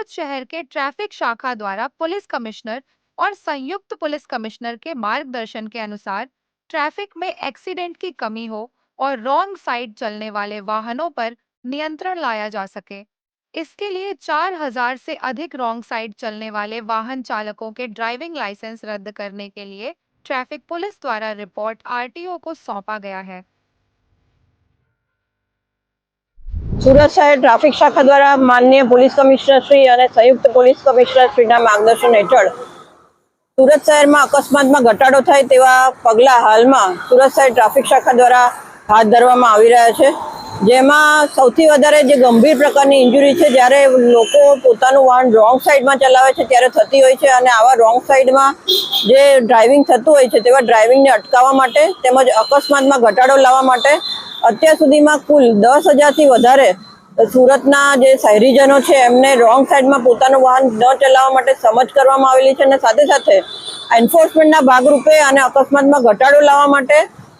शहर के ट्रैफिक शाखा द्वारा पुलिस कमिश्नर और संयुक्त पुलिस कमिश्नर के मार्गदर्शन के अनुसार ट्रैफिक में एक्सीडेंट की कमी हो और रॉन्ग साइड चलने वाले वाहनों पर नियंत्रण लाया जा सके। इसके लिए 4000 से अधिक रॉन्ग साइड चलने वाले वाहन चालकों के ड्राइविंग लाइसेंस रद्द करने के लिए ट्रैफिक पुलिस द्वारा रिपोर्ट आरटीओ को सौंपा गया है। સુરત શહેર ટ્રાફિક શાખા દ્વારા માનનીય પોલીસ કમિશનર શ્રી અને સંયુક્ત પોલીસ કમિશનર શ્રીના માર્ગદર્શન હેઠળ સુરત શહેરમાં અકસ્માતમાં ઘટાડો થાય તેવા પગલાં હાલમાં સુરત શહેર ટ્રાફિક શાખા દ્વારા હાથ ધરવામાં આવી રહ્યા છે, જેમાં સૌથી વધારે જે ગંભીર પ્રકારની ઇન્જુરી છે જ્યારે લોકો પોતાનું વાહન રોંગ સાઈડમાં ચલાવે છે ત્યારે થતી હોય છે, અને આવા રોંગ સાઈડમાં જે ડ્રાઇવિંગ થતું હોય છે તેવા ડ્રાઇવિંગને અટકાવવા માટે તેમજ અકસ્માતમાં ઘટાડો લાવવા માટે અત્યાર સુધીમાં કુલ 10,000થી વધારે સુરતના જે શહેરીજનો છે એમને રોંગ સાઈડમાં પોતાનું વાહન ન ચલાવવા માટે સમજ કરવામાં આવેલી છે, અને સાથે સાથે એન્ફોર્સમેન્ટના ભાગરૂપે અને અકસ્માતમાં ઘટાડો લાવવા માટે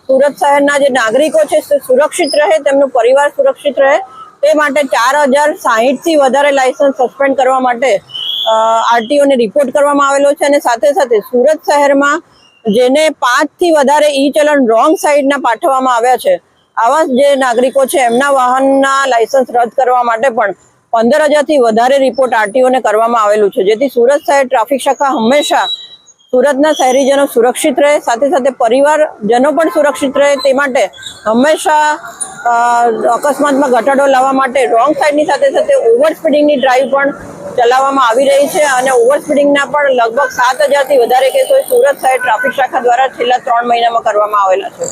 સુરત શહેરના જે નાગરિકો છે તે સુરક્ષિત રહે, તેમનો પરિવાર સુરક્ષિત રહે તે માટે 4060થી વધારે લાયસન્સ સસ્પેન્ડ કરવા માટે આરટીઓને રિપોર્ટ કરવામાં આવેલો છે, અને સાથે સાથે સુરત શહેરમાં જેને 5થી વધારે ઈ ચલણ રોંગ સાઈડના પાઠવવામાં આવ્યા છે આવા જે નાગરિકો છે એમના વાહનના લાયસન્સ રદ કરવા માટે પણ 15,000થી વધારે રિપોર્ટ આરટીઓને કરવામાં આવેલું છે, જેથી સુરત શહેર ટ્રાફિક શાખા હંમેશા સુરતના શહેરીજનો સુરક્ષિત રહે, સાથે સાથે પરિવારજનો પણ સુરક્ષિત રહે તે માટે હંમેશા અકસ્માતમાં ઘટાડો લાવવા માટે રોંગ સાઈડની સાથે સાથે ઓવર સ્પીડિંગની ડ્રાઈવ પણ ચલાવવામાં આવી રહી છે, અને ઓવર સ્પીડિંગના પણ લગભગ 7,000થી વધારે કેસો સુરત શહેર ટ્રાફિક શાખા દ્વારા છેલ્લા 3 મહિનામાં કરવામાં આવેલા છે।